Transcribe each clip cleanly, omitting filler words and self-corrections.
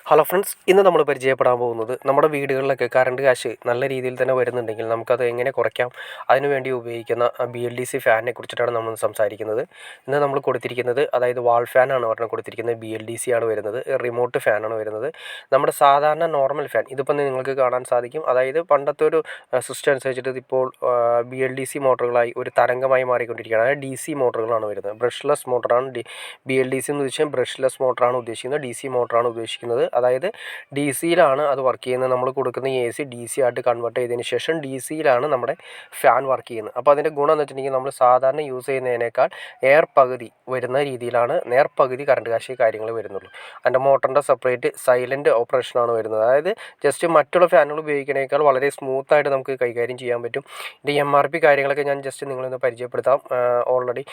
Hello friends, ഇന്ന് നമ്മൾ പരിചയപ്പെടാൻ പോകുന്നത് നമ്മുടെ വീടുകളിലൊക്കെ കറണ്ട് കാശ് നല്ല രീതിയിൽ തന്നെ വരുന്നുണ്ടെങ്കിൽ നമുക്കത് എങ്ങനെ കുറയ്ക്കാം, അതിനുവേണ്ടി ഉപയോഗിക്കുന്ന BLDC ഫാനിനെ കുറിച്ചിട്ടാണ് നമ്മൾ സംസാരിക്കുന്നത്. ഇന്ന് നമ്മൾ കൊടുത്തിരിക്കുന്നത് അതായത് വാൾ ഫാനാണ് പറഞ്ഞാൽ കൊടുത്തിരിക്കുന്നത്. BLDC ആണ് വരുന്നത്, റിമോട്ട് ഫാനാണ് വരുന്നത്. നമ്മുടെ സാധാരണ നോർമൽ ഫാൻ ഇതിപ്പോൾ നിങ്ങൾക്ക് കാണാൻ സാധിക്കും. അതായത് പണ്ടത്തെ ഒരു സിസ്റ്റം അനുസരിച്ചിട്ട് ഇപ്പോൾ BLDC മോട്ടറുകളായി ഒരു തരംഗമായി മാറിക്കൊണ്ടിരിക്കുകയാണ്. അതായത് DC മോട്ടറുകളാണ് വരുന്നത്. ബ്രഷ്ലെസ് മോട്ടറാണ് BLDC എന്ന് വെച്ചാൽ ബ്രഷ്ലെസ് മോട്ടറാണ് ഉദ്ദേശിക്കുന്നത്. DC മോട്ടറാണ് ഉദ്ദേശിക്കുന്നത്. അതായത് ഡി സിയിലാണ് അത് വർക്ക് ചെയ്യുന്നത്. നമ്മൾ കൊടുക്കുന്ന AC DC ആയിട്ട് കൺവേർട്ട് ചെയ്തതിന് ശേഷം DCയിലാണ് നമ്മുടെ ഫാൻ വർക്ക് ചെയ്യുന്നത്. അപ്പോൾ അതിൻ്റെ ഗുണം എന്ന് വെച്ചിട്ടുണ്ടെങ്കിൽ നമ്മൾ സാധാരണ യൂസ് ചെയ്യുന്നതിനേക്കാൾ എയർ പകുതി വരുന്ന രീതിയിലാണ് നേർപകുതി കറണ്ട് കാശ് കാര്യങ്ങൾ വരുന്നുള്ളൂ. അതിൻ്റെ മോട്ടറിൻ്റെ സെപ്പറേറ്റ് സൈലൻറ്റ് ഓപ്പറേഷനാണ് വരുന്നത്. അതായത് ജസ്റ്റ് മറ്റുള്ള ഫാനുകൾ ഉപയോഗിക്കുന്നതിനേക്കാൾ വളരെ സ്മൂത്തായിട്ട് നമുക്ക് കൈകാര്യം ചെയ്യാൻ പറ്റും. ഇതിൻ്റെ MRP കാര്യങ്ങളൊക്കെ ഞാൻ ജസ്റ്റ് നിങ്ങളൊന്ന് പരിചയപ്പെടുത്താം. ഓൾറെഡി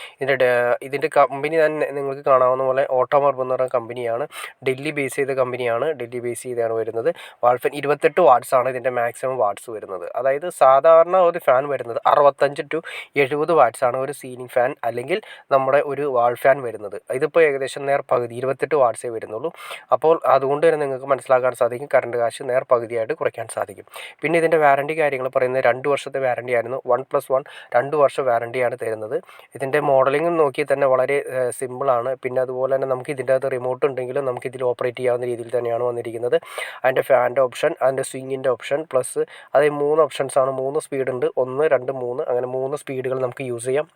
ഇതിൻ്റെ കമ്പനി ഞാൻ നിങ്ങൾക്ക് കാണാവുന്ന പോലെ ഓട്ടോമർബ് എന്ന് പറയുന്ന കമ്പനിയാണ്. ഡൽഹി ബേസ് ചെയ്ത കമ്പനിയാണ്. ഡൽഹി ബേസ് ചെയ്താണ് വരുന്നത്. വാൾഫാൻ 28 വാട്ട്സാണ് ഇതിൻ്റെ മാക്സിമം വാട്ട്സ് വരുന്നത്. അതായത് സാധാരണ ഒരു ഫാൻ വരുന്നത് 65 to 70 വാട്ട്സാണ് ഒരു സീലിംഗ് ഫാൻ അല്ലെങ്കിൽ നമ്മുടെ ഒരു വാൾ ഫാൻ വരുന്നത്. ഇതിപ്പോൾ ഏകദേശം പകുതി 28 വാട്ട്സേ വരുന്നുള്ളൂ. അപ്പോൾ അതുകൊണ്ട് തന്നെ നിങ്ങൾക്ക് മനസ്സിലാക്കാൻ സാധിക്കും കറണ്ട് കാശ് പകുതിയായിട്ട് കുറയ്ക്കാൻ സാധിക്കും. പിന്നെ ഇതിൻ്റെ വാറണ്ടി കാര്യങ്ങൾ പറയുന്നത് 2 വർഷത്തെ വാറണ്ടി ആയിരുന്നു. 1+1 2 വർഷം വാറണ്ടിയാണ് തരുന്നത്. ഇതിൻ്റെ മോഡലിംഗ് നോക്കി തന്നെ വളരെ സിമ്പിളാണ്. പിന്നെ അതുപോലെ തന്നെ നമുക്ക് ഇതിൻ്റെ അകത്ത് റിമോട്ട് ഉണ്ടെങ്കിലും നമുക്ക് ഇതിൽ ഓപ്പറേറ്റ് ചെയ്യാവുന്ന രീതിയിൽ തന്നെയാണ് വന്നിരിക്കുന്നത്. അതിൻ്റെ ഫാൻ്റെ ഓപ്ഷൻ, അതിൻ്റെ സ്വിങ്ങിൻ്റെ ഓപ്ഷൻ പ്ലസ് അത് 3 ഓപ്ഷൻസാണ്. 3 സ്പീഡ് ഉണ്ട്. 1, 2, 3 അങ്ങനെ 3 സ്പീഡുകൾ നമുക്ക് യൂസ് ചെയ്യാം.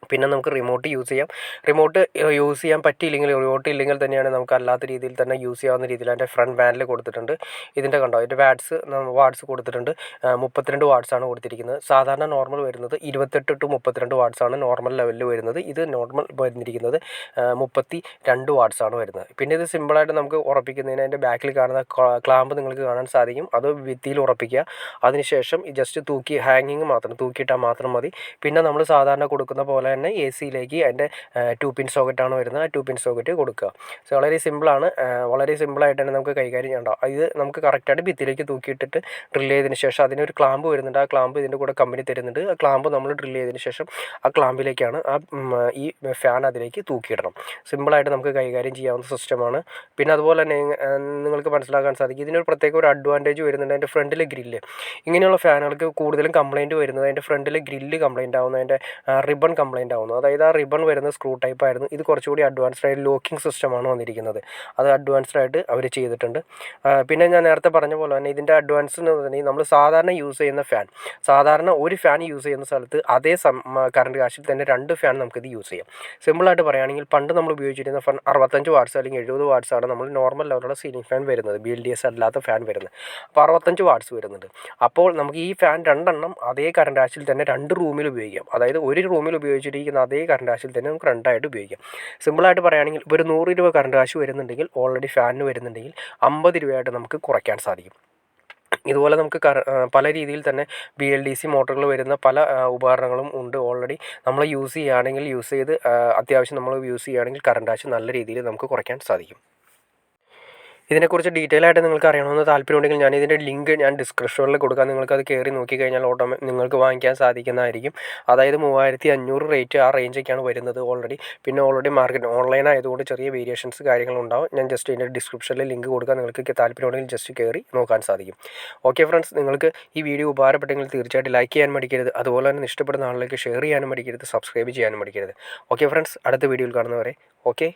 പിന്നെ നമുക്ക് റിമോട്ട് യൂസ് ചെയ്യാം. റിമോട്ട് യൂസ് ചെയ്യാൻ പറ്റിയില്ലെങ്കിൽ, റിമോട്ട് ഇല്ലെങ്കിൽ തന്നെയാണ് നമുക്ക് അല്ലാത്ത രീതിയിൽ തന്നെ യൂസ് ചെയ്യാവുന്ന രീതിയിൽ അതിൻ്റെ ഫ്രണ്ട് പാനൽ കൊടുത്തിട്ടുണ്ട്. ഇതിൻ്റെ കണ്ടോ, ഇതിൻ്റെ വാട്ട്സ് കൊടുത്തിട്ടുണ്ട്. 32 വാട്ട്സാണ് കൊടുത്തിരിക്കുന്നത്. സാധാരണ നോർമൽ വരുന്നത് 28 to 32 വാട്ട്സാണ് നോർമൽ ലെവലിൽ വരുന്നത്. ഇത് നോർമൽ വരുന്നിരിക്കുന്നത് 32 വാട്ട്സാണ് വരുന്നത്. പിന്നെ ഇത് സിമ്പിളായിട്ട് നമുക്ക് ഉറപ്പിക്കുന്നതിന് അതിൻ്റെ ബാക്കിൽ കാണുന്ന ക്ലാമ്പ് നിങ്ങൾക്ക് കാണാൻ സാധിക്കും. അത് ഭിത്തിയിൽ ഉറപ്പിക്കുക. അതിനുശേഷം ജസ്റ്റ് തൂക്കി ഹാങ്ങിങ് മാത്രം തൂക്കിയിട്ടാൽ മാത്രം മതി. പിന്നെ നമ്മൾ സാധാരണ കൊടുക്കുന്ന പോലെ തന്നെ AC-യിലേക്ക് അതിൻ്റെ 2 പിൻ സോക്കറ്റാണ് വരുന്നത്. ആ 2 പിൻ സോക്കറ്റ് കൊടുക്കുക. സോ വളരെ സിമ്പിളാണ്. വളരെ സിമ്പിളായിട്ട് തന്നെ നമുക്ക് കൈകാര്യം ചെയ്യണ്ടാവും. ഇത് നമുക്ക് കറക്റ്റായിട്ട് ഭിത്തിയിലേക്ക് തൂക്കിയിട്ടിട്ട് ഡ്രിൽ ചെയ്തതിന് ശേഷം അതിനൊരു ക്ലാമ്പ് വരുന്നുണ്ട്. ആ ക്ലാമ്പ് ഇതിൻ്റെ കൂടെ കമ്പനി തരുന്നുണ്ട്. ആ ക്ലാമ്പ് നമ്മൾ ഡ്രിൽ ചെയ്തതിന് ശേഷം ആ ക്ലാമ്പിലേക്കാണ് ഈ ഫാൻ അതിലേക്ക് തൂക്കിയിടണം. സിമ്പിളായിട്ട് നമുക്ക് കൈകാര്യം ചെയ്യാവുന്ന സിസ്റ്റമാണ്. പിന്നെ അതുപോലെ തന്നെ നിങ്ങൾക്ക് മനസ്സിലാക്കാൻ സാധിക്കും ഇതിനൊരു പ്രത്യേക ഒരു അഡ്വാൻറ്റേജ് വരുന്നുണ്ട്. അതിൻ്റെ ഫ്രണ്ടിലെ ഗ്രില്ല്, ഇങ്ങനെയുള്ള ഫാനുകൾക്ക് കൂടുതലും കംപ്ലയിൻറ്റ് വരുന്നത് അതിൻ്റെ ഫ്രണ്ടിലെ ഗ്രില്ല് കംപ്ലയിൻ്റ് ആവുന്നു, അതിൻ്റെ റിബൺ കംപ്ലയിൻ്റ് ആവുന്നു. അതായത് ആ റിബൺ വരുന്നത് സ്ക്രൂ ടൈപ്പ് ആയിരുന്നു. ഇത് കുറച്ചുകൂടി അഡ്വാൻസ്ഡ് ആയിട്ട് ലോക്കിംഗ് സിസ്റ്റമാണ് വന്നിരിക്കുന്നത്. അത് അഡ്വാൻസ്ഡ് ആയിട്ട് അവർ ചെയ്തിട്ടുണ്ട്. പിന്നെ ഞാൻ നേരത്തെ പറഞ്ഞ പോലെ തന്നെ ഇതിൻ്റെ അഡ്വാൻസ് എന്ന് പറഞ്ഞിട്ടുണ്ടെങ്കിൽ നമ്മൾ സാധാരണ യൂസ് ചെയ്യുന്ന ഫാൻ, സാധാരണ ഒരു ഫാൻ യൂസ് ചെയ്യുന്ന സ്ഥലത്ത് അതേ കറണ്ട് കാശിൽ തന്നെ 2 ഫാൻ നമുക്കിത് യൂസ് ചെയ്യാം. സിമ്പിളായിട്ട് പറയുകയാണെങ്കിൽ പണ്ട് നമ്മൾ ഉപയോഗിച്ചിരുന്ന ഫാൻ 65 വാട്ട്സ് അല്ലെങ്കിൽ 70 വാട്ട്സാണ് നമ്മൾ നോർമൽ ലെവലുള്ള സീലിംഗ് ഫാൻ വരുന്നത്, BLDC അല്ലാത്ത ഫാൻ വരുന്നത്. അപ്പോൾ 65 വാട്ട്സ് വരുന്നുണ്ട്. അപ്പോൾ നമുക്ക് ഈ ഫാൻ 2 എണ്ണം അതേ കറണ്ട് കാശിൽ തന്നെ 2 റൂമിൽ ഉപയോഗിക്കാം. അതായത് ഒരു റൂമിൽ ഉപയോഗിച്ചിരിക്കുന്ന അതേ കറണ്ട് കാശിൽ തന്നെ നമുക്ക് 2 ആയിട്ട് ഉപയോഗിക്കാം. സിമ്പിളായിട്ട് പറയുകയാണെങ്കിൽ ഇപ്പോൾ ഒരു 100 രൂപ കറണ്ട് കാശ് വരുന്നുണ്ടെങ്കിൽ ഓൾറെഡി ഫാനിന് വരുന്നുണ്ടെങ്കിൽ 50 രൂപയായിട്ട് നമുക്ക് കുറയ്ക്കാൻ സാധിക്കും. ഇതുപോലെ നമുക്ക് പല രീതിയിൽ തന്നെ BLDC മോട്ടറുകൾ വരുന്ന പല ഉപകരണങ്ങളും ഉണ്ട്. ഓൾറെഡി നമ്മൾ യൂസ് ചെയ്യുകയാണെങ്കിൽ അത്യാവശ്യം നമ്മൾ യൂസ് ചെയ്യുകയാണെങ്കിൽ കറണ്ട് കാശ് നല്ല രീതിയിൽ നമുക്ക് കുറയ്ക്കാൻ സാധിക്കും. ഇതിനെക്കുറിച്ച് ഡീറ്റെയിൽ ആയിട്ട് നിങ്ങൾക്ക് അറിയണമെന്ന് താല്പര്യമുണ്ടെങ്കിൽ ഞാൻ ഇതിൻ്റെ ലിങ്ക് ഡിസ്ക്രിപ്ഷനിൽ കൊടുക്കാം. നിങ്ങൾക്കത് കയറി നോക്കിക്കഴിഞ്ഞാൽ നിങ്ങൾക്ക് വാങ്ങിക്കാൻ സാധിക്കുന്നതായിരിക്കും. അതായത് 3500 റേറ്റ്, ആ റേഞ്ചൊക്കെയാണ് വരുന്നത് ഓൾറെഡി. പിന്നെ ഓൾറെഡി മാർക്കറ്റ് ഓൺലൈൻ ആയതുകൊണ്ട് ചെറിയ വേരിയേഷൻസ് കാര്യങ്ങളുണ്ടാവും. ഞാൻ ജസ്റ്റ് ഇതിൻ്റെ ഡിസ്ക്രിപ്ഷനിൽ ലിങ്ക് കൊടുക്കാം. നിങ്ങൾക്ക് താല്പര്യമുണ്ടെങ്കിൽ ജസ്റ്റ് കയറി നോക്കാൻ സാധിക്കും. ഓക്കെ ഫ്രണ്ട്സ്, നിങ്ങൾക്ക് ഈ വീഡിയോ ഉപകാരപ്പെട്ടെങ്കിൽ തീർച്ചയായിട്ടും ലൈക്ക് ചെയ്യാൻ മടിക്കരുത്. അതുപോലെ തന്നെ ഇഷ്ടപ്പെടുന്ന ആളിലേക്ക് ഷെയർ ചെയ്യാനും മടിക്കരുത്, സബ്സ്ക്രൈബ് ചെയ്യാനും മടിക്കരുത്. ഓക്കെ ഫ്രണ്ട്സ്, അടുത്ത വീഡിയോയിൽ കാണുന്നവരെ ഓക്കെ.